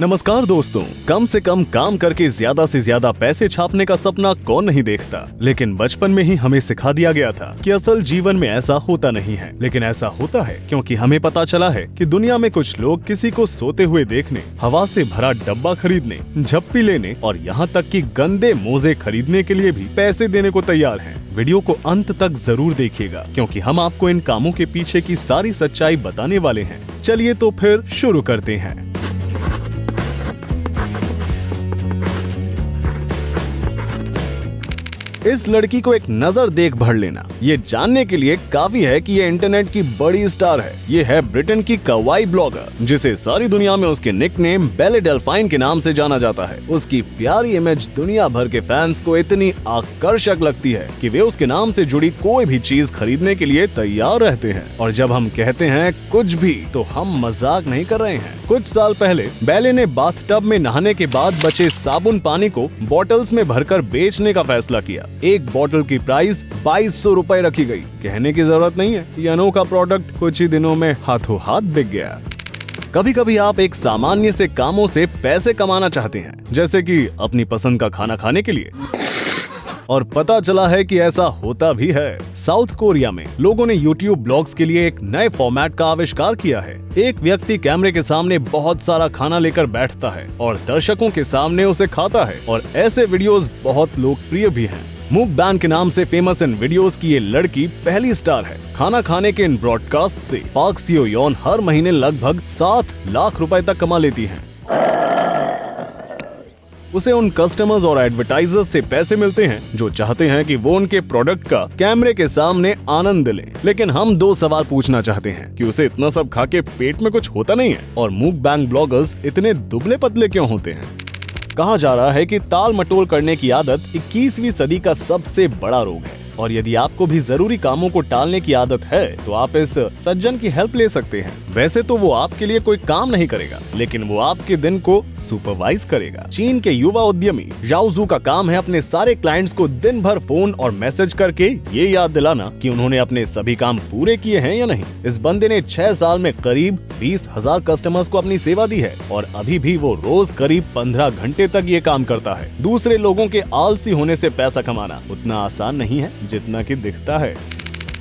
नमस्कार दोस्तों, कम से कम काम करके ज्यादा से ज्यादा पैसे छापने का सपना कौन नहीं देखता, लेकिन बचपन में ही हमें सिखा दिया गया था कि असल जीवन में ऐसा होता नहीं है। लेकिन ऐसा होता है क्योंकि हमें पता चला है कि दुनिया में कुछ लोग किसी को सोते हुए देखने, हवा से भरा डब्बा खरीदने, झप्पी लेने और यहाँ तक कि गंदे मोजे खरीदने के लिए भी पैसे देने को तैयार हैं। वीडियो को अंत तक जरूर देखिएगा क्योंकि हम आपको इन कामों के पीछे की सारी सच्चाई बताने वाले हैं। चलिए तो फिर शुरू करते हैं। इस लड़की को एक नजर देख भर लेना, ये जानने के लिए काफी है कि ये इंटरनेट की बड़ी स्टार है। ये है ब्रिटेन की कवाई ब्लॉगर, जिसे सारी दुनिया में उसके निकनेम बेली डेल्फाइन के नाम से जाना जाता है। उसकी प्यारी इमेज दुनिया भर के फैंस को इतनी आकर्षक लगती है कि वे उसके नाम से जुड़ी कोई भी चीज खरीदने के लिए तैयार रहते हैं। और जब हम कहते हैं कुछ भी, तो हम मजाक नहीं कर रहे हैं। कुछ साल पहले बेली ने बाथटब में नहाने के बाद बचे साबुन पानी को बॉटल्स में भरकर बेचने का फैसला किया। एक बोतल की प्राइस 2200 रुपए रखी गई। कहने की जरूरत नहीं है, ये अनोखा प्रोडक्ट कुछ ही दिनों में हाथों हाथ बिक गया। कभी कभी आप एक सामान्य से कामों से पैसे कमाना चाहते हैं, जैसे कि अपनी पसंद का खाना खाने के लिए, और पता चला है कि ऐसा होता भी है। साउथ कोरिया में लोगों ने YouTube ब्लॉग्स के लिए एक नए फॉर्मेट का आविष्कार किया है। एक व्यक्ति कैमरे के सामने बहुत सारा खाना लेकर बैठता है और दर्शकों के सामने उसे खाता है, और ऐसे वीडियोस बहुत लोकप्रिय भी हैं। मुकबैंग के नाम से फेमस इन वीडियोस की ये लड़की पहली स्टार है। खाना खाने के इन ब्रॉडकास्ट से पाक सियो योन हर महीने लगभग 7 लाख रुपए तक कमा लेती हैं। उसे उन कस्टमर्स और एडवर्टाइजर्स से पैसे मिलते हैं जो चाहते हैं कि वो उनके प्रोडक्ट का कैमरे के सामने आनंद लें। लेकिन हम 2 सवाल पूछना चाहते हैं कि उसे इतना सब खा के पेट में कुछ होता नहीं है, और मुकबैंग ब्लॉगर्स इतने दुबले पतले क्यों होते हैं। कहा जा रहा है कि ताल मटोल करने की आदत 21वीं सदी का सबसे बड़ा रोग है, और यदि आपको भी जरूरी कामों को टालने की आदत है तो आप इस सज्जन की हेल्प ले सकते हैं। वैसे तो वो आपके लिए कोई काम नहीं करेगा, लेकिन वो आपके दिन को सुपरवाइज करेगा। चीन के युवा उद्यमी याओ जू का काम है अपने सारे क्लाइंट्स को दिन भर फोन और मैसेज करके ये याद दिलाना कि उन्होंने अपने सभी काम पूरे किए हैं या नहीं। इस बंदे ने 6 साल में करीब 20,000 कस्टमर्स को अपनी सेवा दी है, और अभी भी वो रोज करीब 15 घंटे तक ये काम करता है। दूसरे लोगों के आलसी होने से पैसा कमाना उतना आसान नहीं है जितना कि दिखता है।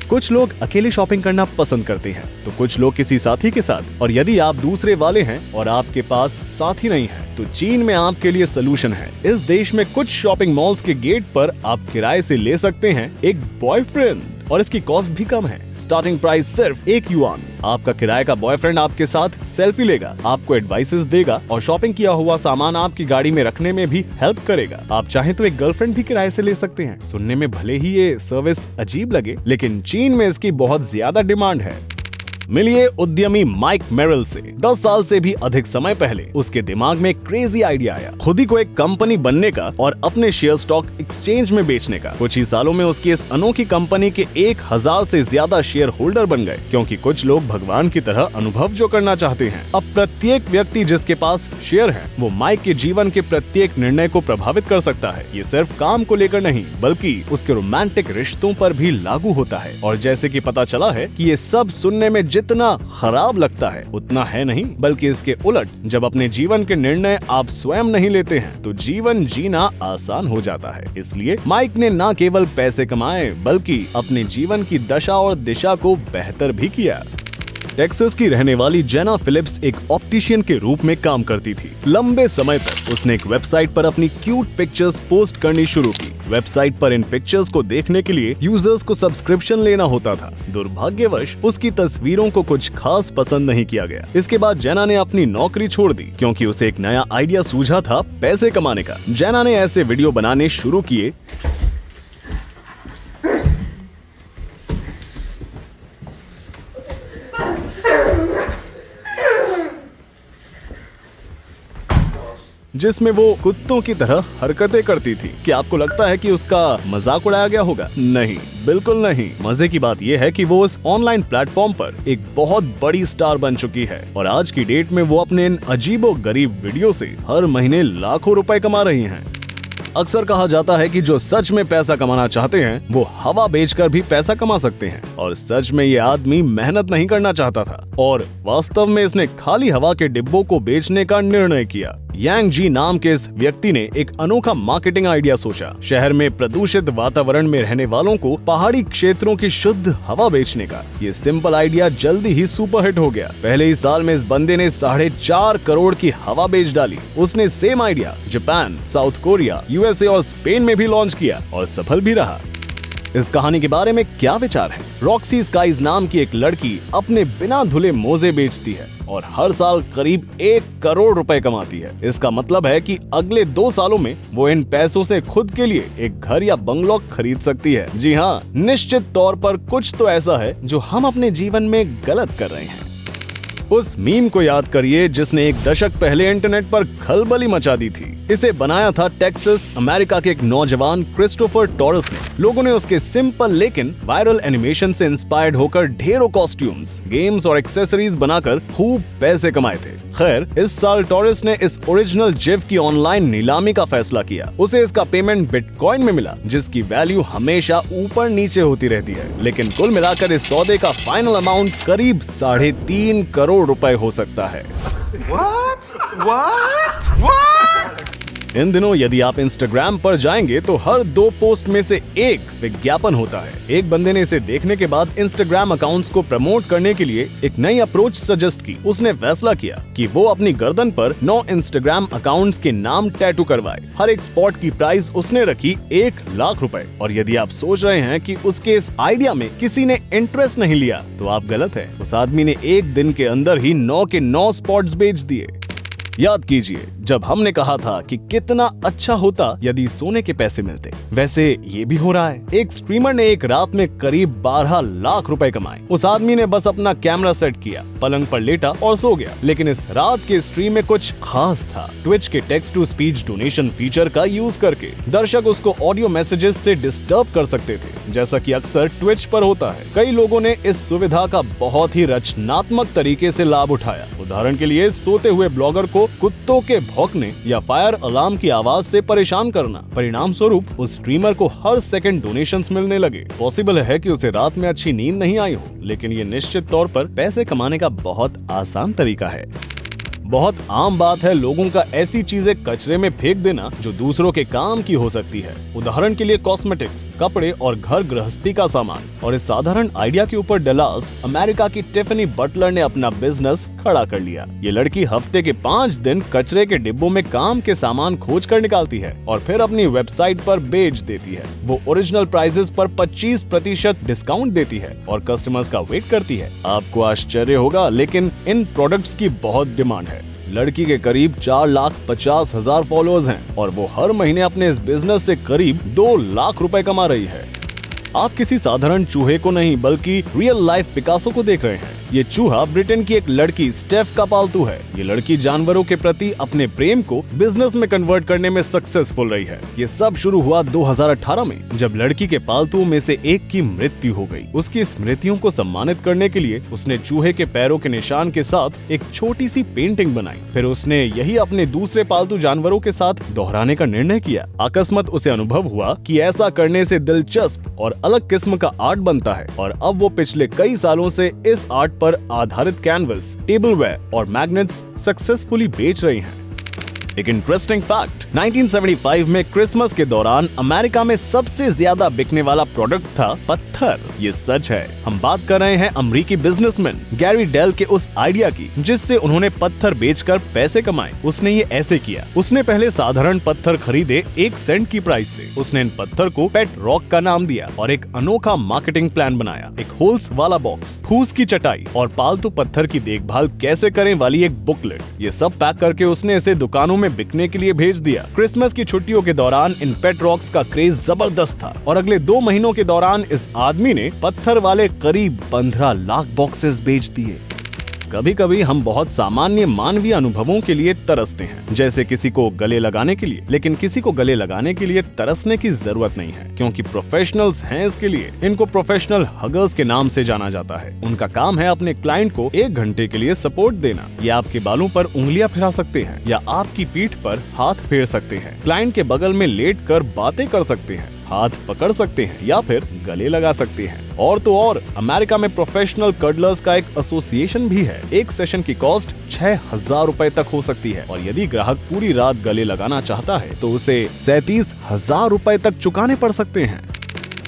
कुछ लोग अकेले शॉपिंग करना पसंद करते हैं, तो कुछ लोग किसी साथी के साथ। और यदि आप दूसरे वाले हैं और आपके पास साथी नहीं है, तो चीन में आपके लिए सोल्यूशन है। इस देश में कुछ शॉपिंग मॉल्स के गेट पर आप किराए से ले सकते हैं एक बॉयफ्रेंड, और इसकी कॉस्ट भी कम है। स्टार्टिंग प्राइस सिर्फ 1 युआन। आपका किराए का बॉयफ्रेंड आपके साथ सेल्फी लेगा, आपको एडवाइसेस देगा, और शॉपिंग किया हुआ सामान आपकी गाड़ी में रखने में भी हेल्प करेगा। आप चाहें तो एक गर्लफ्रेंड भी किराए से ले सकते हैं। सुनने में भले ही ये सर्विस अजीब लगे, लेकिन चीन में इसकी बहुत ज्यादा डिमांड है। मिलिए उद्यमी माइक मेरल से। 10 साल से भी अधिक समय पहले उसके दिमाग में क्रेजी आइडिया आया, खुद ही को एक कंपनी बनने का और अपने शेयर स्टॉक एक्सचेंज में बेचने का। कुछ ही सालों में उसकी इस अनोखी कंपनी के 1000 से ज्यादा शेयर होल्डर बन गए, क्योंकि कुछ लोग भगवान की तरह अनुभव जो करना चाहते हैं। अब प्रत्येक व्यक्ति जिसके पास शेयर है, वो माइक के जीवन के प्रत्येक निर्णय को प्रभावित कर सकता है। ये सिर्फ काम को लेकर नहीं, बल्कि उसके रोमांटिक रिश्तों पर भी लागू होता है। और जैसे कि पता चला है कि ये सब सुनने में जितना खराब लगता है उतना है नहीं, बल्कि इसके उलट जब अपने जीवन के निर्णय आप स्वयं नहीं लेते हैं तो जीवन जीना आसान हो जाता है। इसलिए माइक ने न केवल पैसे कमाए, बल्कि अपने जीवन की दशा और दिशा को बेहतर भी किया। टेक्सास की रहने वाली जेना फिलिप्स एक ऑप्टिशियन के रूप में काम करती थी। लंबे समय तक उसने एक वेबसाइट पर अपनी क्यूट पिक्चर्स पोस्ट करनी शुरू की। वेबसाइट पर इन पिक्चर्स को देखने के लिए यूजर्स को सब्सक्रिप्शन लेना होता था। दुर्भाग्यवश उसकी तस्वीरों को कुछ खास पसंद नहीं किया गया। इसके बाद जेना ने अपनी नौकरी छोड़ दी, क्योंकि उसे एक नया आइडिया सूझा था पैसे कमाने का। जेना ने ऐसे वीडियो बनाने शुरू किए जिसमें वो कुत्तों की तरह हरकतें करती थी। क्या आपको लगता है कि उसका मजाक उड़ाया गया होगा? नहीं, बिल्कुल नहीं। मजे की बात यह है कि वो उस ऑनलाइन प्लेटफॉर्म पर एक बहुत बड़ी स्टार बन चुकी है, और आज की डेट में वो अपने इन अजीबो गरीब वीडियो से हर महीने लाखों रुपए कमा रही हैं। अक्सर कहा जाता है कि जो सच में पैसा कमाना चाहते हैं वो हवा बेचकर भी पैसा कमा सकते हैं, और सच में ये आदमी मेहनत नहीं करना चाहता था और वास्तव में इसने खाली हवा के डिब्बों को बेचने का निर्णय किया। यांग जी नाम के इस व्यक्ति ने एक अनोखा मार्केटिंग आइडिया सोचा, शहर में प्रदूषित वातावरण में रहने वालों को पहाड़ी क्षेत्रों की शुद्ध हवा बेचने का। ये सिंपल आइडिया जल्दी ही सुपरहिट हो गया। पहले ही साल में इस बंदे ने 4.5 करोड़ की हवा बेच डाली। उसने same idea Japan, south Korea, USA और स्पेन में भी लॉन्च किया और सफल भी रहा। इस कहानी के बारे में क्या विचार है? रॉक्सी स्काइज नाम की एक लड़की अपने बिना धुले मोजे बेचती है और हर साल करीब 1 करोड़ रुपए कमाती है। इसका मतलब है कि अगले 2 सालों में वो इन पैसों से खुद के लिए एक घर या बंगलो खरीद सकती है। जी हाँ, निश्चित तौर पर कुछ तो ऐसा है जो हम अपने जीवन में गलत कर रहे हैं। उस मीम को याद करिए जिसने 1 दशक पहले इंटरनेट पर खलबली मचा दी थी। इसे बनाया था टेक्सास, अमेरिका के एक नौजवान क्रिस्टोफर टोरस ने। लोगों ने उसके सिंपल लेकिन वायरल एनिमेशन से इंस्पायर्ड होकर ढेरों कॉस्ट्यूम्स, गेम्स और एक्सेसरीज बनाकर खूब पैसे कमाए थे। खैर, इस साल टोरस ने इस ओरिजिनल जिफ की ऑनलाइन नीलामी का फैसला किया। उसे इसका पेमेंट बिटकॉइन में मिला, जिसकी वैल्यू हमेशा ऊपर नीचे होती रहती है, लेकिन कुल मिलाकर इस सौदे का फाइनल अमाउंट करीब 3.5 करोड़ रुपए हो सकता है। What? इन दिनों यदि आप इंस्टाग्राम पर जाएंगे तो हर 2 पोस्ट में से एक विज्ञापन होता है। एक बंदे ने इसे देखने के बाद इंस्टाग्राम अकाउंट्स को प्रमोट करने के लिए एक नई अप्रोच सजेस्ट की। उसने फैसला किया कि वो अपनी गर्दन पर 9 इंस्टाग्राम अकाउंट्स के नाम टैटू करवाए। हर एक स्पॉट की प्राइस उसने रखी 1 लाख रुपए। और यदि आप सोच रहे हैं कि उसके इस आइडिया में किसी ने इंटरेस्ट नहीं लिया, तो आप गलत है। उस आदमी ने 1 दिन के अंदर ही 9 के 9 स्पॉट्स बेच दिए। याद कीजिए, जब हमने कहा था कि कितना अच्छा होता यदि सोने के पैसे मिलते, वैसे ये भी हो रहा है। एक स्ट्रीमर ने एक रात में करीब 12 लाख रुपए कमाए। उस आदमी ने बस अपना कैमरा सेट किया, पलंग पर लेटा और सो गया। लेकिन इस रात के स्ट्रीम में कुछ खास था। ट्विच के text to speech donation feature का यूज करके दर्शक उसको ऑडियो मैसेजेस से डिस्टर्ब कर सकते थे, जैसा कि अक्सर ट्विच पर होता है। कई लोगों ने इस सुविधा का बहुत ही रचनात्मक तरीके से लाभ उठाया। उदाहरण के लिए, सोते हुए ब्लॉगर को कुत्तों के भौंकने या फायर अलार्म की आवाज से परेशान करना। परिणाम स्वरूप उस स्ट्रीमर को हर सेकंड डोनेशंस मिलने लगे। पॉसिबल है कि उसे रात में अच्छी नींद नहीं आई हो, लेकिन ये निश्चित तौर पर पैसे कमाने का बहुत आसान तरीका है। बहुत आम बात है लोगों का ऐसी चीजें कचरे में फेंक देना जो दूसरों के काम की हो सकती है। उदाहरण के लिए कॉस्मेटिक्स, कपड़े और घर गृहस्थी का सामान। और इस साधारण आइडिया के ऊपर डलास, अमेरिका की टिफनी बटलर ने अपना बिजनेस खड़ा कर लिया। ये लड़की हफ्ते के 5 दिन कचरे के डिब्बों में काम के सामान खोज कर निकालती है और फिर अपनी वेबसाइट पर बेच देती है। वो ओरिजिनल प्राइसेस पर 25% डिस्काउंट देती है और कस्टमर्स का वेट करती है। आपको आश्चर्य होगा, लेकिन इन प्रोडक्ट्स की बहुत डिमांड है। लड़की के करीब 4,50,000 फॉलोअर्स हैं और वो हर महीने अपने इस बिजनेस से करीब 2 लाख रुपए कमा रही है। आप किसी साधारण चूहे को नहीं बल्कि रियल लाइफ पिकासो को देख रहे हैं। ये चूहा ब्रिटेन की एक लड़की स्टेफ का पालतू है। ये लड़की जानवरों के प्रति अपने प्रेम को बिजनेस में कन्वर्ट करने में सक्सेसफुल रही है। ये सब शुरू हुआ 2018 में, जब लड़की के पालतुओं में से एक की मृत्यु हो गई। उसकी स्मृतियों को सम्मानित करने के लिए उसने चूहे के पैरों के निशान के साथ एक छोटी सी पेंटिंग बनाई। फिर उसने यही अपने दूसरे पालतू जानवरों के साथ दोहराने का निर्णय किया। अकस्मात उसे अनुभव हुआ कि ऐसा करने से दिलचस्प और अलग किस्म का आर्ट बनता है, और अब वो पिछले कई सालों से इस आर्ट पर आधारित कैनवस, टेबलवेयर और मैग्नेट्स सक्सेसफुली बेच रही हैं। एक इंटरेस्टिंग फैक्ट, 1975 में क्रिसमस के दौरान अमेरिका में सबसे ज्यादा बिकने वाला प्रोडक्ट था पत्थर। ये सच है। हम बात कर रहे हैं अमेरिकी बिजनेसमैन गैरी डेल के उस आइडिया की, जिससे उन्होंने पत्थर बेचकर पैसे कमाए। उसने ये ऐसे किया। उसने पहले साधारण पत्थर खरीदे 1 सेंट की प्राइस से। उसने इन पत्थर को पेट रॉक का नाम दिया और एक अनोखा मार्केटिंग प्लान बनाया। एक होल्स वाला बॉक्स, फूस की चटाई और पालतू पत्थर की देखभाल कैसे करें वाली एक बुकलेट, ये सब पैक करके उसने इसे दुकानों में बिकने के लिए भेज दिया। क्रिसमस की छुट्टियों के दौरान इन पेट रॉक्स का क्रेज जबरदस्त था और अगले 2 महीनों के दौरान इस आदमी ने पत्थर वाले करीब 15 लाख बॉक्सेस बेच दिए। कभी कभी हम बहुत सामान्य मानवीय अनुभवों के लिए तरसते हैं, जैसे किसी को गले लगाने के लिए, लेकिन किसी को गले लगाने के लिए तरसने की जरूरत नहीं है, क्योंकि प्रोफेशनल्स हैं इसके लिए। इनको प्रोफेशनल हगर्स के नाम से जाना जाता है। उनका काम है अपने क्लाइंट को 1 घंटे के लिए सपोर्ट देना। ये आपके बालों पर उंगलियां फिरा सकते हैं या आपकी पीठ पर हाथ फेर सकते हैं, क्लाइंट के बगल में लेट कर बातें कर सकते हैं, हाथ पकड़ सकते हैं या फिर गले लगा सकते हैं। और तो और अमेरिका में प्रोफेशनल कडलर्स का एक एसोसिएशन भी है। एक सेशन की कॉस्ट 6,000 रुपए तक हो सकती है, और यदि ग्राहक पूरी रात गले लगाना चाहता है तो उसे 37,000 रुपए तक चुकाने पड़ सकते हैं।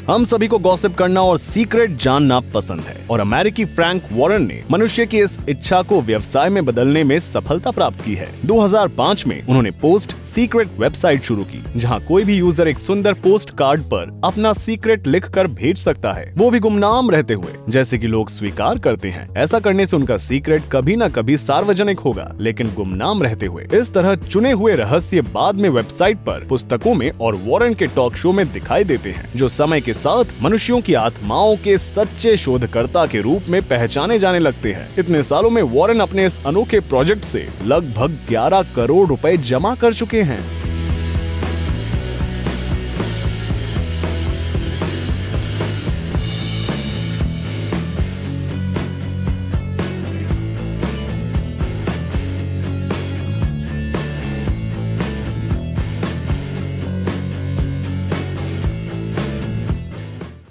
हम सभी को गॉसिप करना और सीक्रेट जानना पसंद है, और अमेरिकी फ्रैंक वॉरेन ने मनुष्य की इस इच्छा को व्यवसाय में बदलने में सफलता प्राप्त की है। 2005 में उन्होंने पोस्ट सीक्रेट वेबसाइट शुरू की, जहां कोई भी यूजर एक सुंदर पोस्ट कार्ड पर अपना सीक्रेट लिखकर भेज सकता है, वो भी गुमनाम रहते हुए, जैसे कि लोग स्वीकार करते हैं। ऐसा करने से उनका सीक्रेट कभी न कभी सार्वजनिक होगा, लेकिन गुमनाम रहते हुए। इस तरह चुने हुए रहस्य बाद में वेबसाइट पर, पुस्तकों में और वॉरेन के टॉक शो में दिखाई देते हैं, जो समय के साथ मनुष्यों की आत्माओं के सच्चे शोधकर्ता के रूप में पहचाने जाने लगते हैं। इतने सालों में वॉरेन अपने इस अनोखे प्रोजेक्ट से लगभग 11 करोड़ रुपए जमा कर चुके हैं।